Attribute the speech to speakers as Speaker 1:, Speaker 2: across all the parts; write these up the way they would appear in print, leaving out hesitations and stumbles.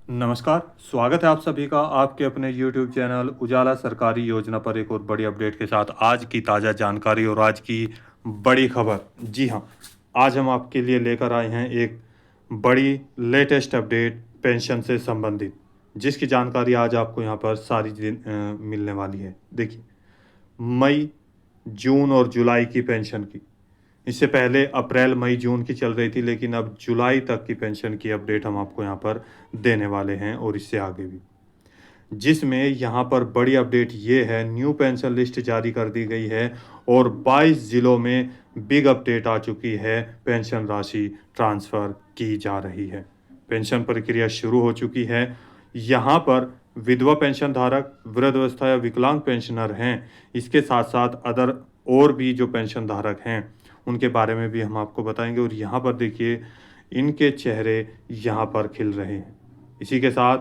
Speaker 1: नमस्कार, स्वागत है आप सभी का आपके अपने YouTube चैनल उजाला सरकारी योजना पर एक और बड़ी अपडेट के साथ। आज की ताज़ा जानकारी और आज की बड़ी खबर। जी हाँ, आज हम आपके लिए लेकर आए हैं एक बड़ी लेटेस्ट अपडेट पेंशन से संबंधित, जिसकी जानकारी आज आपको यहाँ पर सारी मिलने वाली है। देखिए, मई, जून और जुलाई की पेंशन की, इससे पहले अप्रैल, मई, जून की चल रही थी, लेकिन अब जुलाई तक की पेंशन की अपडेट हम आपको यहाँ पर देने वाले हैं और इससे आगे भी। जिसमें यहाँ पर बड़ी अपडेट ये है, न्यू पेंशन लिस्ट जारी कर दी गई है और 22 ज़िलों में बिग अपडेट आ चुकी है, पेंशन राशि ट्रांसफ़र की जा रही है। पेंशन प्रक्रिया शुरू हो चुकी है। यहाँ पर विधवा पेंशन धारक, वृद्धावस्था या विकलांग पेंशनर हैं, इसके साथ-साथ अदर और भी जो पेंशन धारक हैं, उनके बारे में भी हम आपको बताएँगे और यहाँ पर देखिए, इनके चेहरे यहाँ पर खिल रहे हैं। इसी के साथ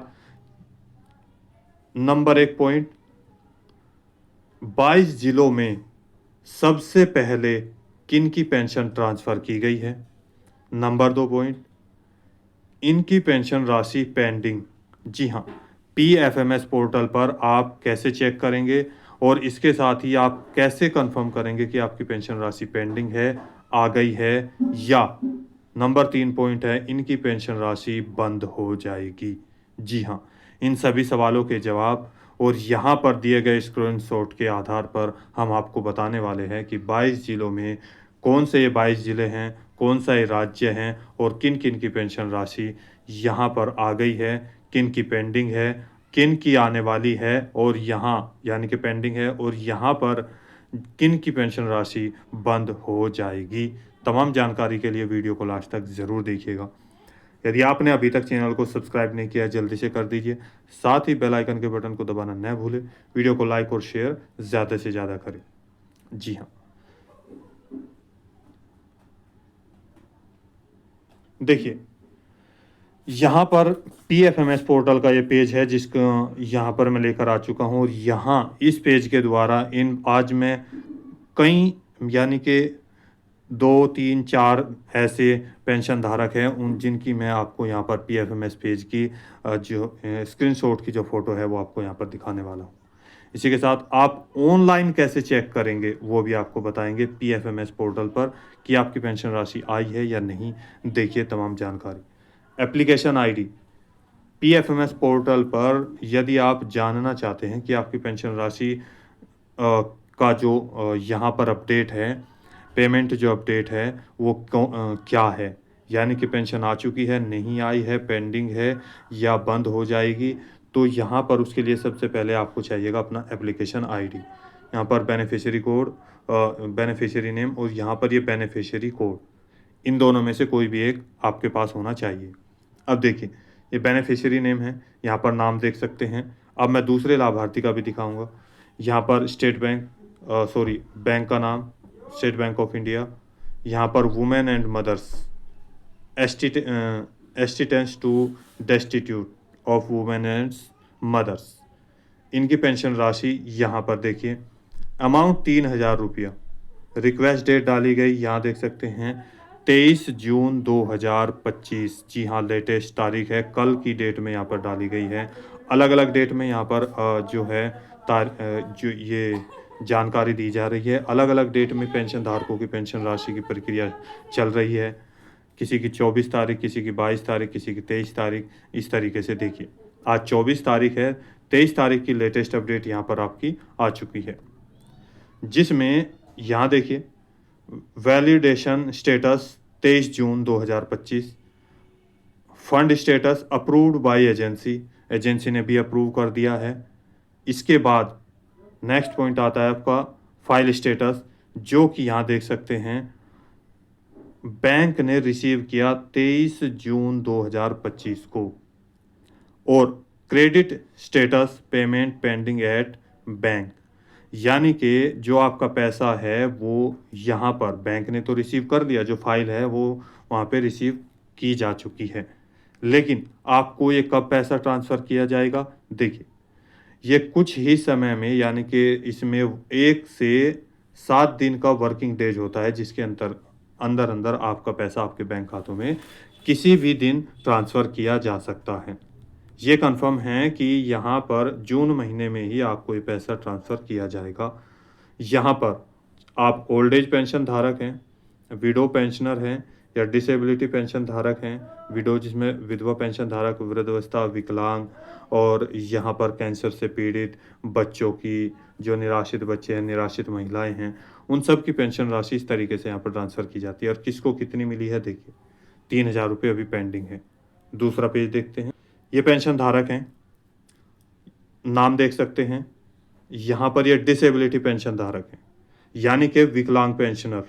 Speaker 1: नंबर 1 पॉइंट, 22 जिलों में सबसे पहले किन की पेंशन ट्रांसफ़र की गई है। नंबर 2 पॉइंट, इनकी पेंशन राशि पेंडिंग। जी हाँ, पीएफएमएस पोर्टल पर आप कैसे चेक करेंगे और इसके साथ ही आप कैसे कंफर्म करेंगे कि आपकी पेंशन राशि पेंडिंग है, आ गई है, या नंबर 3 पॉइंट है, इनकी पेंशन राशि बंद हो जाएगी। जी हाँ, इन सभी सवालों के जवाब और यहाँ पर दिए गए स्क्रीनशॉट के आधार पर हम आपको बताने वाले हैं कि 22 ज़िलों में कौन से ये 22 ज़िले हैं, कौन सा ये राज्य हैं और किन-किन की पेंशन राशि यहाँ पर आ गई है, किन की पेंडिंग है, किन की आने वाली है और यहाँ यानी कि पेंडिंग है और यहाँ पर किन की पेंशन राशि बंद हो जाएगी। तमाम जानकारी के लिए वीडियो को लास्ट तक ज़रूर देखिएगा। यदि आपने अभी तक चैनल को सब्सक्राइब नहीं किया है, जल्दी से कर दीजिए। साथ ही बेल आइकन के बटन को दबाना न भूलें। वीडियो को लाइक और शेयर ज़्यादा से ज़्यादा करें। जी हाँ। देखिए, यहाँ पर पीएफएमएस पोर्टल का ये पेज है, जिसको यहाँ पर मैं लेकर आ चुका हूँ और यहाँ इस पेज के द्वारा आज मैं कई यानी कि 2, 3, 4 ऐसे पेंशन धारक हैं, उन जिनकी मैं आपको यहाँ पर पीएफएमएस पेज की स्क्रीनशॉट की जो फ़ोटो है वो आपको यहाँ पर दिखाने वाला हूँ। इसी के साथ आप ऑनलाइन कैसे चेक करेंगे वो भी आपको बताएँगे पीएफएमएस पोर्टल पर कि आपकी पेंशन राशि आई है या नहीं। देखिए तमाम जानकारी। एप्लीकेशन आईडी, पीएफएमएस पोर्टल पर यदि आप जानना चाहते हैं कि आपकी पेंशन राशि का जो यहाँ पर अपडेट है, पेमेंट जो अपडेट है वो क्या है, यानी कि पेंशन आ चुकी है, नहीं आई है, पेंडिंग है या बंद हो जाएगी, तो यहाँ पर उसके लिए सबसे पहले आपको चाहिएगा अपना एप्लीकेशन आईडी। यहाँ पर बेनिफिशियरी कोड, बेनिफिशियरी नेम और यहाँ पर ये बेनिफिशियरी कोड, इन दोनों में से कोई भी एक आपके पास होना चाहिए। अब देखिए, ये बेनिफिशियरी नेम है, यहाँ पर नाम देख सकते हैं। अब मैं दूसरे लाभार्थी का भी दिखाऊंगा। यहाँ पर बैंक का नाम स्टेट बैंक ऑफ इंडिया, यहाँ पर women and mothers, assistance to destitute of women and mothers, इनकी पेंशन राशि यहाँ पर देखिए, अमाउंट 3,000 रुपया। रिक्वेस्ट डेट डाली गई, यहाँ देख सकते हैं 23 जून 2025। जी हाँ, लेटेस्ट तारीख है, कल की डेट में यहाँ पर डाली गई है। अलग अलग डेट में यहाँ पर जो है जो ये जानकारी दी जा रही है, अलग अलग डेट में पेंशन धारकों की पेंशन राशि की प्रक्रिया चल रही है। किसी की 24 तारीख, किसी की 22 तारीख, किसी की 23 तारीख, इस तरीके से देखिए। आज 24 तारीख है, 23 तारीख की लेटेस्ट अपडेट यहाँ पर आपकी आ चुकी है, जिसमें यहाँ देखिए validation status 23 June 2025, fund status approved by agency, agency ने भी अप्रूव कर दिया है। इसके बाद नेक्स्ट पॉइंट आता है आपका फाइल स्टेटस, जो कि यहाँ देख सकते हैं बैंक ने रिसीव किया 23 जून 2025 को, और credit status payment pending at bank, यानी कि जो आपका पैसा है वो यहाँ पर बैंक ने तो रिसीव कर लिया, जो फाइल है वो वहाँ पे रिसीव की जा चुकी है, लेकिन आपको ये कब पैसा ट्रांसफ़र किया जाएगा। देखिए, ये कुछ ही समय में, यानी कि इसमें 1 से 7 दिन का वर्किंग डेज होता है, जिसके अंदर अंदर आपका पैसा आपके बैंक खातों में किसी भी दिन ट्रांसफ़र किया जा सकता है। ये कंफर्म है कि यहाँ पर जून महीने में ही आपको ये पैसा ट्रांसफ़र किया जाएगा। यहाँ पर आप ओल्ड एज पेंशन धारक हैं, विडो पेंशनर हैं या डिसेबिलिटी पेंशन धारक हैं। विडो जिसमें विधवा पेंशन धारक, वृद्धावस्था, विकलांग और यहाँ पर कैंसर से पीड़ित बच्चों की, जो निराश्रित बच्चे हैं, निराश्रित महिलाएं हैं, उन सब की पेंशन राशि इस तरीके से यहाँ पर ट्रांसफ़र की जाती है। और किसको कितनी मिली है देखिए, 3,000 रुपये अभी पेंडिंग है। दूसरा पेज देखते हैं। ये पेंशन धारक हैं, नाम देख सकते हैं। यहाँ पर ये डिसेबिलिटी पेंशन धारक हैं, यानी कि विकलांग पेंशनर।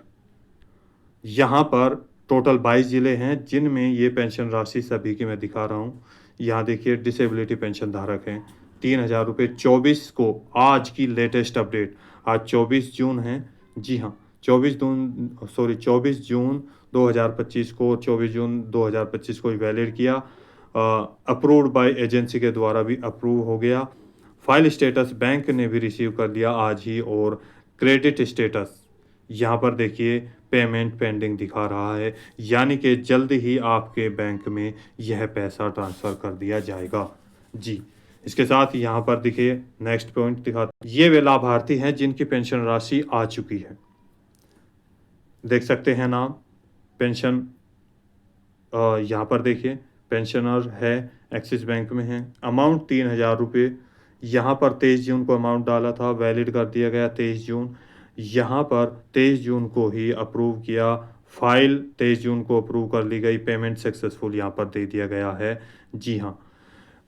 Speaker 1: यहाँ पर टोटल 22 ज़िले हैं जिनमें ये पेंशन राशि सभी की मैं दिखा रहा हूँ। यहाँ देखिए डिसेबिलिटी पेंशन धारक हैं, 3,000 रुपये 24 को, आज की लेटेस्ट अपडेट, आज 24 जून है। जी हाँ, 24 जून 2025 को, 24 जून 2025 को वैलिड किया। अप्रूव्ड बाय एजेंसी के द्वारा भी अप्रूव हो गया। फाइल स्टेटस बैंक ने भी रिसीव कर लिया आज ही। और क्रेडिट स्टेटस यहाँ पर देखिए पेमेंट पेंडिंग दिखा रहा है, यानी कि जल्द ही आपके बैंक में यह पैसा ट्रांसफ़र कर दिया जाएगा। जी, इसके साथ यहाँ पर देखिए नेक्स्ट पॉइंट दिखा, ये वे लाभार्थी हैं जिनकी पेंशन राशि आ चुकी है। देख सकते हैं नाम, पेंशन यहाँ पर देखिए पेंशनर है, एक्सिस बैंक में है। अमाउंट 3,000 रुपये। यहाँ पर 23 जून को अमाउंट डाला था, वैलिड कर दिया गया 23 जून। यहाँ पर 23 जून को ही अप्रूव किया, फाइल 23 जून को अप्रूव कर ली गई, पेमेंट सक्सेसफुल यहाँ पर दे दिया गया है। जी हाँ,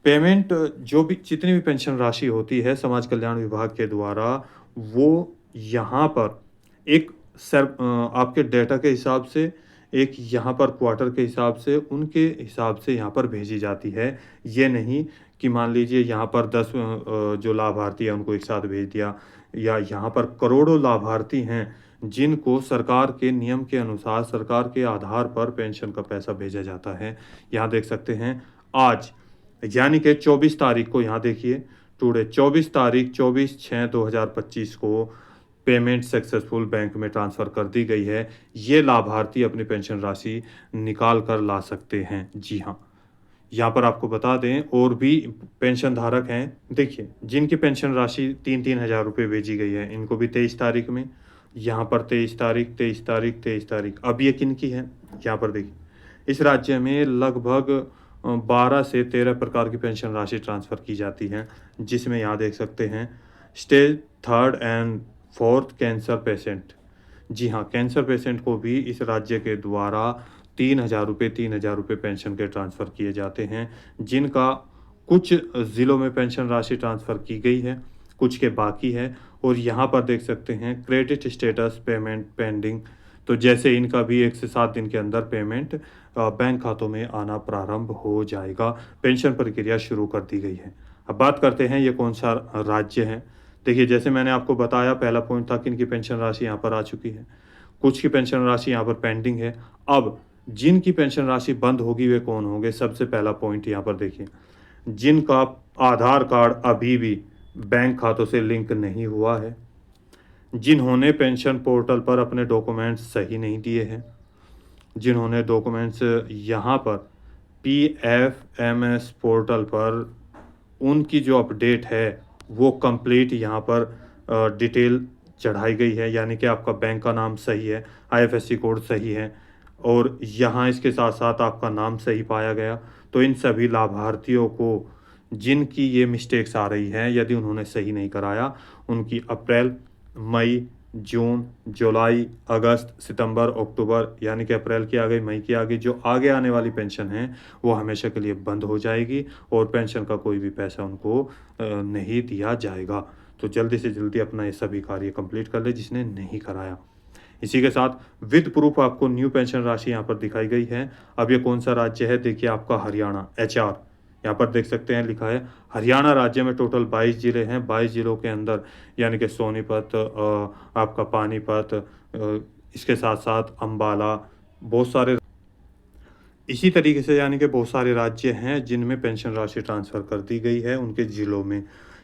Speaker 1: पेमेंट जो भी जितनी भी पेंशन राशि होती है समाज कल्याण विभाग के द्वारा, वो यहाँ पर एक आपके डेटा के हिसाब से, एक यहाँ पर क्वार्टर के हिसाब से, उनके हिसाब से यहाँ पर भेजी जाती है। ये नहीं कि मान लीजिए यहाँ पर 10 जो लाभार्थी हैं उनको एक साथ भेज दिया, या यहाँ पर करोड़ों लाभार्थी हैं जिनको सरकार के नियम के अनुसार, सरकार के आधार पर पेंशन का पैसा भेजा जाता है। यहाँ देख सकते हैं आज, यानी कि 24 तारीख को, यहाँ देखिए टुडे 24 तारीख 24/6/2025 को पेमेंट सक्सेसफुल बैंक में ट्रांसफ़र कर दी गई है। ये लाभार्थी अपनी पेंशन राशि निकाल कर ला सकते हैं। जी हाँ, यहाँ पर आपको बता दें और भी पेंशन धारक हैं, देखिए जिनकी पेंशन राशि 3-3 हज़ार रुपये भेजी गई है, इनको भी 23 तारीख में, यहाँ पर 23 तारीख, 23 तारीख, 23 तारीख। अब ये किन की है, यहाँ पर देखिए इस राज्य में लगभग 12 से 13 प्रकार की पेंशन राशि ट्रांसफ़र की जाती है, जिसमें यहाँ देख सकते हैं स्टेज 3 एंड 4 कैंसर पेशेंट। जी हाँ, कैंसर पेशेंट को भी इस राज्य के द्वारा 3,000 रुपये पेंशन के ट्रांसफ़र किए जाते हैं, जिनका कुछ ज़िलों में पेंशन राशि ट्रांसफ़र की गई है, कुछ के बाकी है। और यहाँ पर देख सकते हैं क्रेडिट स्टेटस पेमेंट पेंडिंग, तो जैसे इनका भी 1 से 7 दिन के अंदर पेमेंट बैंक खातों में आना प्रारंभ हो जाएगा। पेंशन प्रक्रिया शुरू कर दी गई है। अब बात करते हैं ये कौन सा राज्य है। देखिए जैसे मैंने आपको बताया, पहला पॉइंट था कि इनकी पेंशन राशि यहाँ पर आ चुकी है, कुछ की पेंशन राशि यहाँ पर पेंडिंग है। अब जिनकी पेंशन राशि बंद होगी वे कौन होंगे, सबसे पहला पॉइंट यहाँ पर देखिए, जिनका आधार कार्ड अभी भी बैंक खातों से लिंक नहीं हुआ है, जिन्होंने पेंशन पोर्टल पर अपने डॉक्यूमेंट्स सही नहीं दिए हैं, जिन्होंने डॉक्यूमेंट्स यहाँ पर PFMS पोर्टल पर उनकी जो अपडेट है वो कंप्लीट यहाँ पर डिटेल चढ़ाई गई है, यानी कि आपका बैंक का नाम सही है, IFSC कोड सही है और यहाँ इसके साथ साथ आपका नाम सही पाया गया। तो इन सभी लाभार्थियों को जिनकी ये मिस्टेक्स आ रही हैं, यदि उन्होंने सही नहीं कराया, उनकी अप्रैल, मई, जून, जुलाई, अगस्त, सितंबर, अक्टूबर, यानी कि अप्रैल की आ गई, मई की आ गई, जो आगे आने वाली पेंशन है वो हमेशा के लिए बंद हो जाएगी और पेंशन का कोई भी पैसा उनको नहीं दिया जाएगा। तो जल्दी से जल्दी अपना ये सभी कार्य कंप्लीट कर ले जिसने नहीं कराया। इसी के साथ विद प्रूफ आपको न्यू पेंशन राशि यहाँ पर दिखाई गई है। अब ये कौन सा राज्य है, देखिए आपका हरियाणा, HR यहाँ पर देख सकते हैं लिखा है। हरियाणा राज्य में टोटल 22 ज़िले हैं। 22 ज़िलों के अंदर यानी कि सोनीपत, आपका पानीपत, इसके साथ साथ अम्बाला, बहुत सारे इसी तरीके से यानी कि बहुत सारे राज्य हैं जिनमें पेंशन राशि ट्रांसफ़र कर दी गई है उनके ज़िलों में।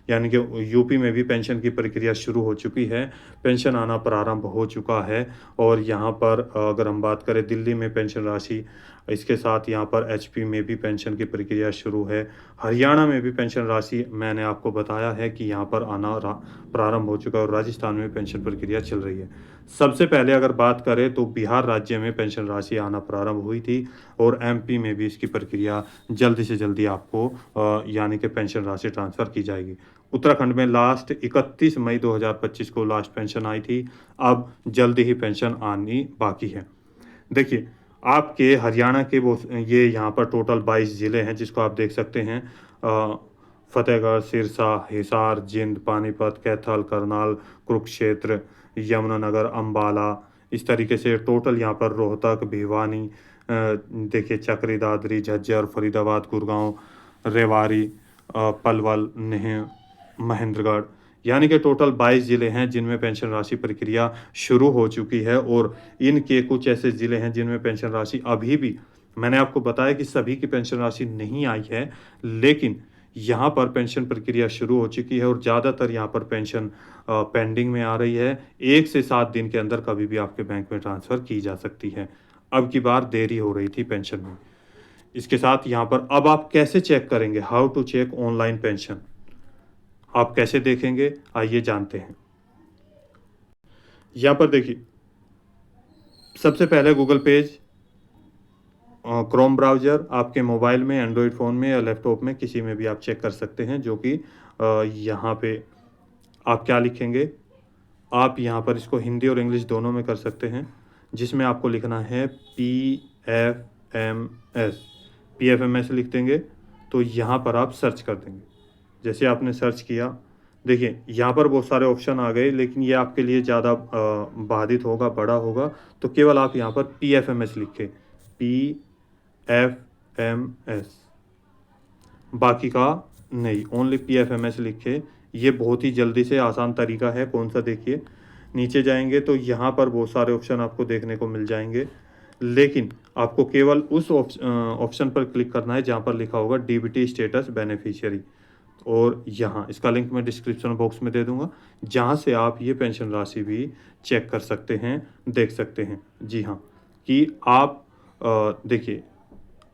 Speaker 1: यानी कि यूपी में भी पेंशन की प्रक्रिया शुरू हो चुकी है, पेंशन आना प्रारंभ हो चुका है। और यहाँ पर अगर हम बात करें दिल्ली में पेंशन राशि, इसके साथ यहाँ पर एचपी में भी पेंशन की प्रक्रिया शुरू है, हरियाणा में भी पेंशन राशि मैंने आपको बताया है कि यहाँ पर आना प्रारंभ हो चुका है, और राजस्थान में पेंशन प्रक्रिया चल रही है। सबसे पहले अगर बात करें तो बिहार राज्य में पेंशन राशि आना प्रारंभ हुई थी, और एमपी में भी इसकी प्रक्रिया जल्दी से जल्दी आपको यानी कि पेंशन राशि ट्रांसफ़र की जाएगी। उत्तराखंड में लास्ट 31 मई 2025 को लास्ट पेंशन आई थी, अब जल्दी ही पेंशन आनी बाकी है। देखिए, आपके हरियाणा के वो ये यहाँ पर टोटल 22 ज़िले हैं जिसको आप देख सकते हैं। फतेहगढ़, सिरसा, हिसार, जिंद, पानीपत, कैथल, करनाल, कुरुक्षेत्र, यमुनानगर, अंबाला, इस तरीके से टोटल यहाँ पर रोहतक, भिवानी, देखिए चक्री, दादरी, झज्जर, फरीदाबाद, गुड़गांव, रेवाड़ी, पलवल, नेह, महेंद्रगढ़, यानी कि टोटल 22 ज़िले हैं जिनमें पेंशन राशि प्रक्रिया शुरू हो चुकी है। और इनके कुछ ऐसे ज़िले हैं जिनमें पेंशन राशि अभी भी, मैंने आपको बताया कि सभी की पेंशन राशि नहीं आई है, लेकिन यहाँ पर पेंशन प्रक्रिया शुरू हो चुकी है, और ज़्यादातर यहाँ पर पेंशन पेंडिंग में आ रही है। 1 से 7 दिन के अंदर कभी भी आपके बैंक में ट्रांसफ़र की जा सकती है। अब की बार देरी हो रही थी पेंशन में। इसके साथ यहाँ पर अब आप कैसे चेक करेंगे, how to check online pension, आप कैसे देखेंगे, आइए जानते हैं। यहाँ पर देखिए, सबसे पहले गूगल पेज, क्रोम ब्राउज़र, आपके मोबाइल में, एंड्रॉयड फ़ोन में या लैपटॉप में, किसी में भी आप चेक कर सकते हैं। जो कि यहाँ पे आप क्या लिखेंगे, आप यहाँ पर इसको हिंदी और इंग्लिश दोनों में कर सकते हैं, जिसमें आपको लिखना है PFMS लिख देंगे, तो यहाँ पर आप सर्च कर देंगे। जैसे आपने सर्च किया, देखिए यहाँ पर बहुत सारे ऑप्शन आ गए, लेकिन ये आपके लिए ज़्यादा बाधित होगा, बड़ा होगा, तो केवल आप यहाँ पर PFMS लिखें, PFMS, बाकी का नहीं, ओनली PFMS लिखे। ये बहुत ही जल्दी से आसान तरीका है। कौन सा, देखिए नीचे जाएंगे तो यहाँ पर बहुत सारे ऑप्शन आपको देखने को मिल जाएंगे, लेकिन आपको केवल उस ऑप्शन पर क्लिक करना है जहाँ पर लिखा होगा DBT स्टेटस बेनिफिशियरी, और यहाँ इसका लिंक मैं डिस्क्रिप्शन बॉक्स में दे दूंगा, जहाँ से आप ये पेंशन राशि भी चेक कर सकते हैं, देख सकते हैं। जी हाँ, कि आप देखिए,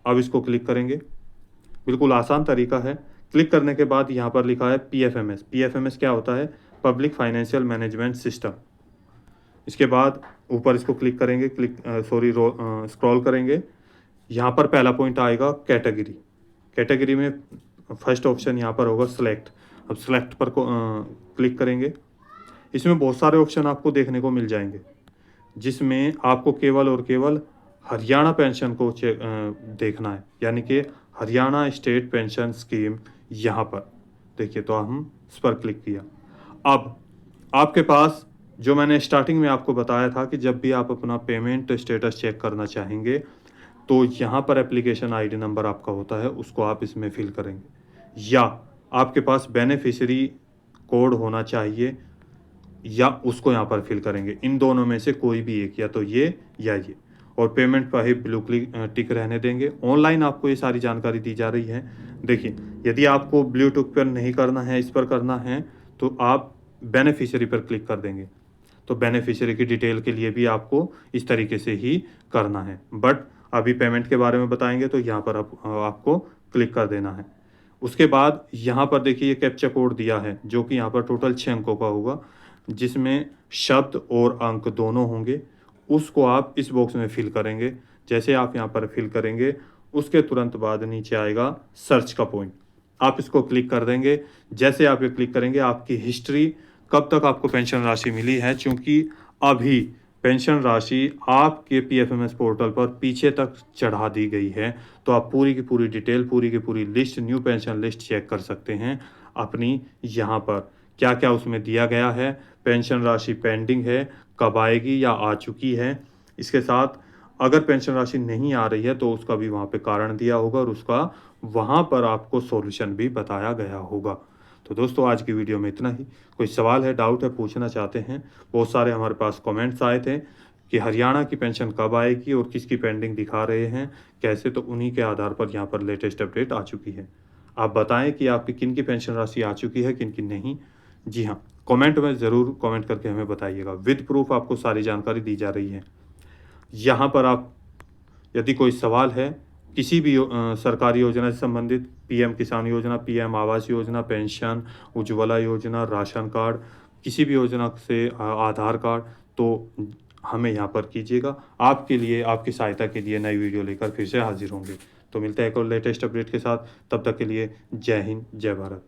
Speaker 1: अब इसको क्लिक करेंगे, बिल्कुल आसान तरीका है। क्लिक करने के बाद यहाँ पर लिखा है PFMS। PFMS क्या होता है, पब्लिक फाइनेंशियल मैनेजमेंट सिस्टम। इसके बाद ऊपर इसको क्लिक करेंगे, स्क्रॉल करेंगे, यहाँ पर पहला पॉइंट आएगा कैटेगरी। कैटेगरी में फर्स्ट ऑप्शन यहाँ पर होगा सिलेक्ट। अब सिलेक्ट पर क्लिक करेंगे, इसमें बहुत सारे ऑप्शन आपको देखने को मिल जाएंगे, जिसमें आपको केवल और केवल हरियाणा पेंशन को देखना है, यानी कि हरियाणा स्टेट पेंशन स्कीम। यहाँ पर देखिए, तो हम इस पर क्लिक किया। अब आपके पास, जो मैंने स्टार्टिंग में आपको बताया था कि जब भी आप अपना पेमेंट स्टेटस चेक करना चाहेंगे, तो यहाँ पर एप्लीकेशन आईडी नंबर आपका होता है, उसको आप इसमें फिल करेंगे, या आपके पास बेनिफिशियरी कोड होना चाहिए, या उसको यहाँ पर फिल करेंगे। इन दोनों में से कोई भी एक, या तो ये या ये, और पेमेंट पर ही ब्लू टिक रहने देंगे। ऑनलाइन आपको ये सारी जानकारी दी जा रही है। देखिए, यदि आपको ब्लू टिक पर नहीं करना है, इस पर करना है, तो आप बेनिफिशियरी पर क्लिक कर देंगे। तो बेनिफिशियरी की डिटेल के लिए भी आपको इस तरीके से ही करना है, बट अभी पेमेंट के बारे में बताएंगे, तो यहाँ पर आपको क्लिक कर देना है। उसके बाद यहाँ पर देखिए, ये कैप्चा कोड दिया है, जो कि यहाँ पर टोटल 6 अंकों का होगा, जिसमें शब्द और अंक दोनों होंगे। उसको आप इस बॉक्स में फिल करेंगे। जैसे आप यहाँ पर फिल करेंगे, उसके तुरंत बाद नीचे आएगा सर्च का पॉइंट, आप इसको क्लिक कर देंगे। जैसे आप ये क्लिक करेंगे, आपकी हिस्ट्री, कब तक आपको पेंशन राशि मिली है, चूँकि अभी पेंशन राशि आपके PFMS पोर्टल पर पीछे तक चढ़ा दी गई है, तो आप पूरी की पूरी डिटेल, पूरी की पूरी list, new pension list check कर सकते हैं अपनी। यहाँ पर क्या क्या उसमें दिया गया है, पेंशन राशि पेंडिंग है, कब आएगी या आ चुकी है। इसके साथ अगर पेंशन राशि नहीं आ रही है तो उसका भी वहाँ पे कारण दिया होगा, और उसका वहाँ पर आपको सॉल्यूशन भी बताया गया होगा। तो दोस्तों, आज की वीडियो में इतना ही। कोई सवाल है, डाउट है, पूछना चाहते हैं, बहुत सारे हमारे पास कमेंट्स आए थे कि हरियाणा की पेंशन कब आएगी और किसकी पेंडिंग दिखा रहे हैं कैसे, तो उन्हीं के आधार पर यहाँ पर लेटेस्ट अपडेट आ चुकी है। आप बताएं कि आपकी किन की पेंशन राशि आ चुकी है, किन की नहीं। जी हाँ, कमेंट में ज़रूर कमेंट करके हमें बताइएगा। विद प्रूफ आपको सारी जानकारी दी जा रही है। यहाँ पर आप यदि कोई सवाल है किसी भी सरकारी योजना से संबंधित, पीएम किसान योजना, पीएम आवास योजना, पेंशन, उज्ज्वला योजना, राशन कार्ड, किसी भी योजना से आधार कार्ड, तो हमें यहाँ पर कीजिएगा। आपके लिए, आपकी सहायता के लिए नई वीडियो लेकर फिर से हाजिर होंगे। तो मिलते हैं एक और लेटेस्ट अपडेट के साथ। तब तक के लिए जय हिंद, जय भारत।